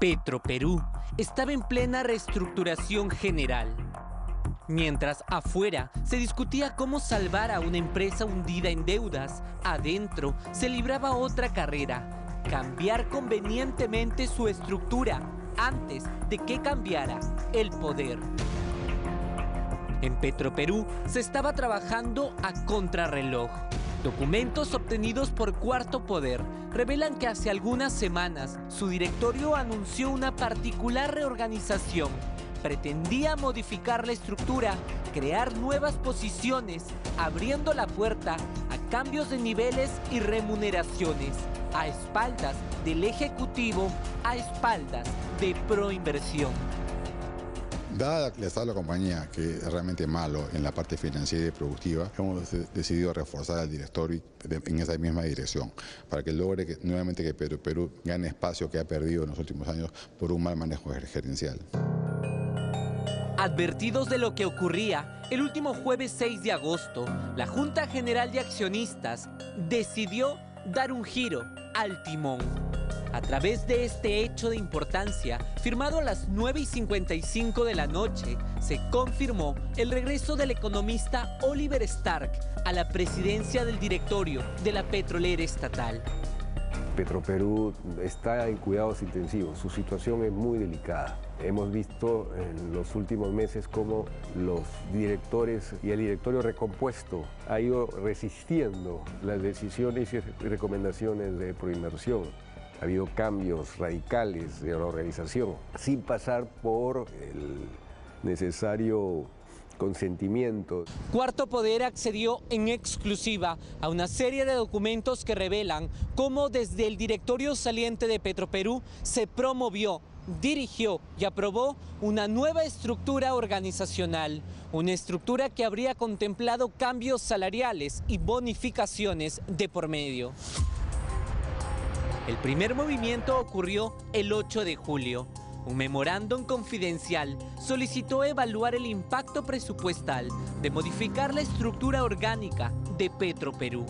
Petroperú estaba en plena reestructuración general. Mientras afuera se discutía cómo salvar a una empresa hundida en deudas, adentro se libraba otra carrera: cambiar convenientemente su estructura antes de que cambiara el poder. En Petroperú se estaba trabajando a contrarreloj. Documentos obtenidos por Cuarto Poder revelan que hace algunas semanas su directorio anunció una particular reorganización. Pretendía modificar la estructura, crear nuevas posiciones, abriendo la puerta a cambios de niveles y remuneraciones, a espaldas del Ejecutivo, a espaldas de Proinversión. Dada el estado de la compañía, que es realmente malo en la parte financiera y productiva, hemos decidido reforzar al directorio en esa misma dirección, para que logre nuevamente que Petroperú gane espacio que ha perdido en los últimos años por un mal manejo gerencial. Advertidos de lo que ocurría, el último jueves 6 de agosto, la Junta General de Accionistas decidió dar un giro al timón. A través de este hecho de importancia, firmado a las 9:55 de la noche, se confirmó el regreso del economista Oliver Stark a la presidencia del directorio de la petrolera estatal. Petroperú está en cuidados intensivos, su situación es muy delicada. Hemos visto en los últimos meses cómo los directores y el directorio recompuesto ha ido resistiendo las decisiones y recomendaciones de Proinversión. Ha habido cambios radicales de la organización, sin pasar por el necesario consentimiento. Cuarto Poder accedió en exclusiva a una serie de documentos que revelan cómo desde el directorio saliente de Petroperú se promovió, dirigió y aprobó una nueva estructura organizacional, una estructura que habría contemplado cambios salariales y bonificaciones de por medio. El primer movimiento ocurrió el 8 de julio. Un memorándum confidencial solicitó evaluar el impacto presupuestal de modificar la estructura orgánica de Petroperú.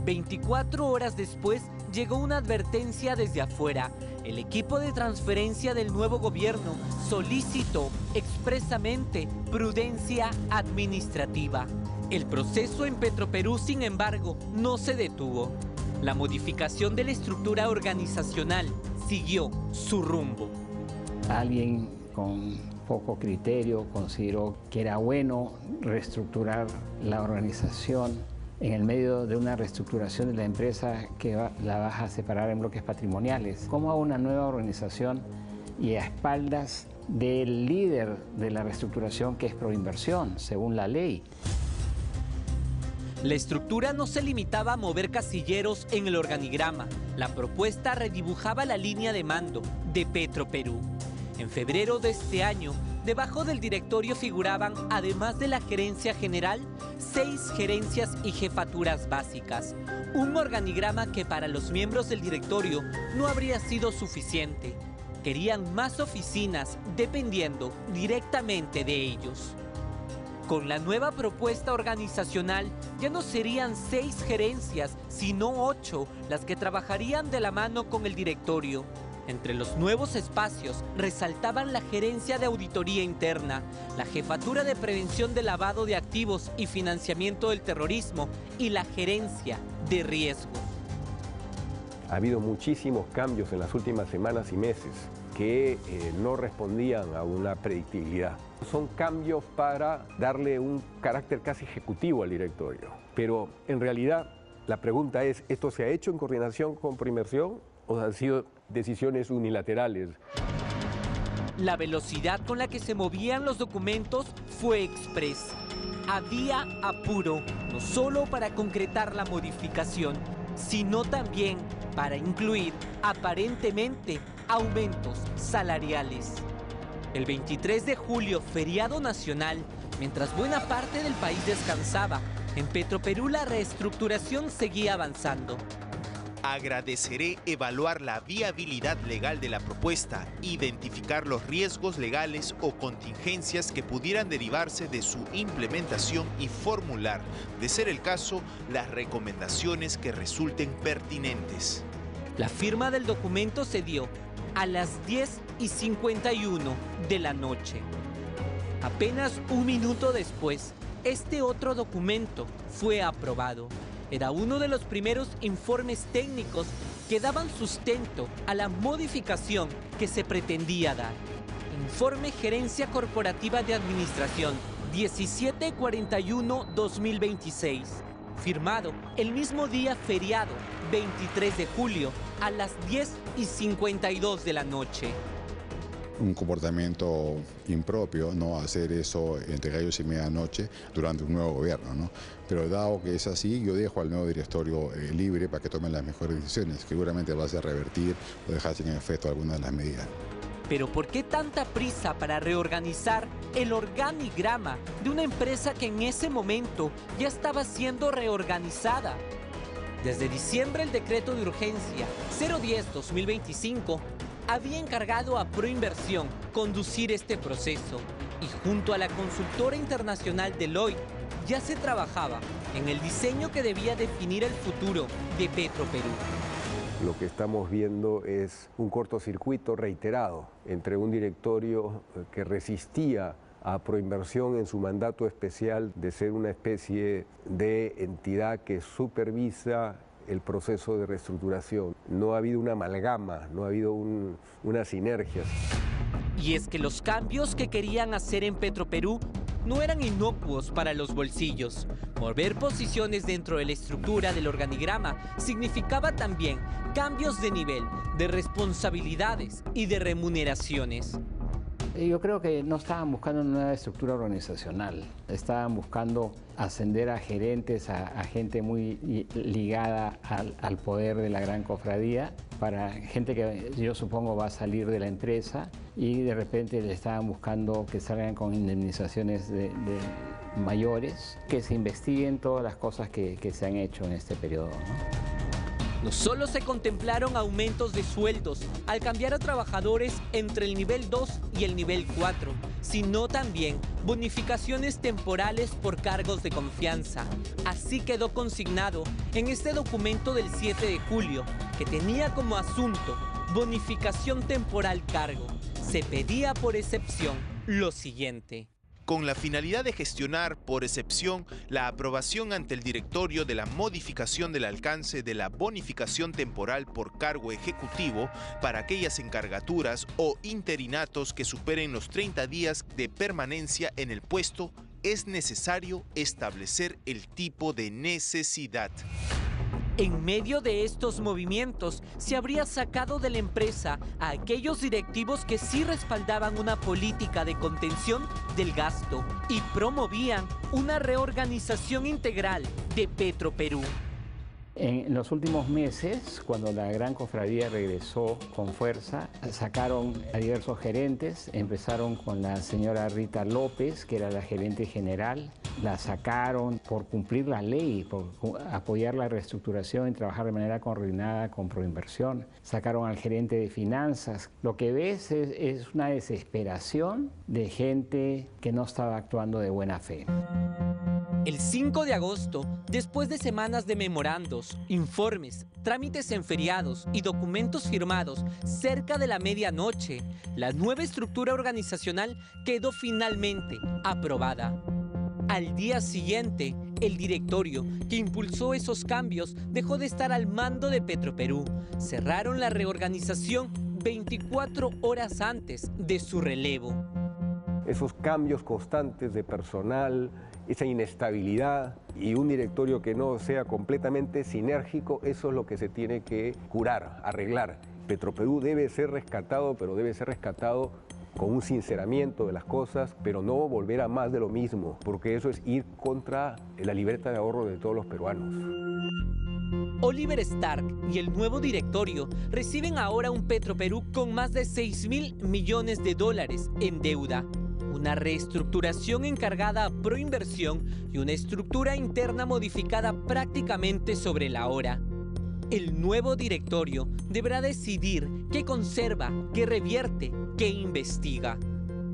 24 horas después llegó una advertencia desde afuera. El equipo de transferencia del nuevo gobierno solicitó expresamente prudencia administrativa. El proceso en Petroperú, sin embargo, no se detuvo. La modificación de la estructura organizacional siguió su rumbo. Alguien con poco criterio consideró que era bueno reestructurar la organización en el medio de una reestructuración de la empresa que la vas a separar en bloques patrimoniales. ¿Cómo una nueva organización y a espaldas del líder de la reestructuración, que es Proinversión, según la ley? La estructura no se limitaba a mover casilleros en el organigrama. La propuesta redibujaba la línea de mando de Petroperú. En febrero de este año, debajo del directorio figuraban, además de la gerencia general, 6 gerencias y jefaturas básicas. Un organigrama que para los miembros del directorio no habría sido suficiente. Querían más oficinas dependiendo directamente de ellos. Con la nueva propuesta organizacional, ya no serían 6 gerencias, sino 8 las que trabajarían de la mano con el directorio. Entre los nuevos espacios resaltaban la gerencia de auditoría interna, la jefatura de prevención de lavado de activos y financiamiento del terrorismo y la gerencia de riesgo. Ha habido muchísimos cambios en las últimas semanas y meses que no respondían a una predictibilidad. Son cambios para darle un carácter casi ejecutivo al directorio. Pero en realidad la pregunta es, ¿esto se ha hecho en coordinación con Proinversión o han sido decisiones unilaterales? La velocidad con la que se movían los documentos fue express. Había apuro, no solo para concretar la modificación, sino también para incluir aparentemente aumentos salariales. El 23 de julio, feriado nacional, mientras buena parte del país descansaba, en Petroperú la reestructuración seguía avanzando. Agradeceré evaluar la viabilidad legal de la propuesta, identificar los riesgos legales o contingencias que pudieran derivarse de su implementación y formular, de ser el caso, las recomendaciones que resulten pertinentes. La firma del documento se dio a las 10:51 de la noche. Apenas un minuto después, este otro documento fue aprobado. Era uno de los primeros informes técnicos que daban sustento a la modificación que se pretendía dar. Informe Gerencia Corporativa de Administración 1741-2026, firmado el mismo día feriado, 23 de julio, a las 10:52 de la noche. Un comportamiento impropio, ¿no? Hacer eso entre gallos y medianoche durante un nuevo gobierno, ¿no? Pero dado que es así, yo dejo al nuevo directorio libre para que tomen las mejores decisiones, que seguramente va a ser revertir o dejar sin efecto algunas de las medidas. Pero ¿por qué tanta prisa para reorganizar el organigrama de una empresa que en ese momento ya estaba siendo reorganizada? Desde diciembre, el decreto de urgencia 010-2025 había encargado a Proinversión conducir este proceso y junto a la consultora internacional Deloitte ya se trabajaba en el diseño que debía definir el futuro de Petroperú. Lo que estamos viendo es un cortocircuito reiterado entre un directorio que resistía a Proinversión en su mandato especial de ser una especie de entidad que supervisa el proceso de reestructuración. No ha habido una amalgama, no ha habido una sinergia. Y es que los cambios que querían hacer en Petroperú no eran inocuos para los bolsillos. Mover posiciones dentro de la estructura del organigrama significaba también cambios de nivel, de responsabilidades y de remuneraciones. Yo creo que no estaban buscando una nueva estructura organizacional, estaban buscando ascender a gerentes, a gente muy ligada al poder de la gran cofradía, para gente que yo supongo va a salir de la empresa y de repente le estaban buscando que salgan con indemnizaciones de mayores, que se investiguen todas las cosas que se han hecho en este periodo, ¿no? No solo se contemplaron aumentos de sueldos al cambiar a trabajadores entre el nivel 2 y el nivel 4, sino también bonificaciones temporales por cargos de confianza. Así quedó consignado en este documento del 7 de julio, que tenía como asunto bonificación temporal cargo. Se pedía por excepción lo siguiente: con la finalidad de gestionar, por excepción, la aprobación ante el directorio de la modificación del alcance de la bonificación temporal por cargo ejecutivo para aquellas encargaturas o interinatos que superen los 30 días de permanencia en el puesto, es necesario establecer el tipo de necesidad. En medio de estos movimientos, se habría sacado de la empresa a aquellos directivos que sí respaldaban una política de contención del gasto y promovían una reorganización integral de Petroperú. En los últimos meses, cuando la gran cofradía regresó con fuerza, sacaron a diversos gerentes. Empezaron con la señora Rita López, que era la gerente general. La sacaron por cumplir la ley, por apoyar la reestructuración y trabajar de manera coordinada con Proinversión. Sacaron al gerente de finanzas. Lo que ves es una desesperación de gente que no estaba actuando de buena fe. El 5 de agosto, después de semanas de memorandos, informes, trámites en feriados y documentos firmados cerca de la medianoche, la nueva estructura organizacional quedó finalmente aprobada. Al día siguiente, el directorio que impulsó esos cambios dejó de estar al mando de Petroperú. Cerraron la reorganización 24 horas antes de su relevo. Esos cambios constantes de personal, esa inestabilidad y un directorio que no sea completamente sinérgico, eso es lo que se tiene que curar, arreglar. Petroperú debe ser rescatado, pero debe ser rescatado con un sinceramiento de las cosas, pero no volver a más de lo mismo, porque eso es ir contra la libreta de ahorro de todos los peruanos. Oliver Stark y el nuevo directorio reciben ahora un Petroperú con más de $6.000 millones en deuda. Una reestructuración encargada a Proinversión y una estructura interna modificada prácticamente sobre la hora. El nuevo directorio deberá decidir qué conserva, qué revierte, qué investiga.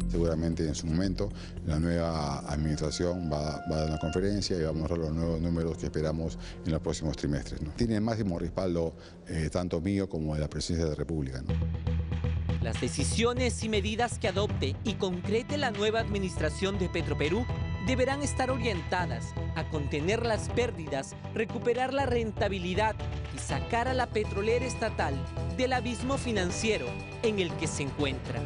Seguramente en su momento la nueva administración va a dar una conferencia y va a mostrar los nuevos números que esperamos en los próximos trimestres, ¿no? Tiene el máximo respaldo tanto mío como de la Presidencia de la República, ¿no? Las decisiones y medidas que adopte y concrete la nueva administración de Petroperú deberán estar orientadas a contener las pérdidas, recuperar la rentabilidad y sacar a la petrolera estatal del abismo financiero en el que se encuentra.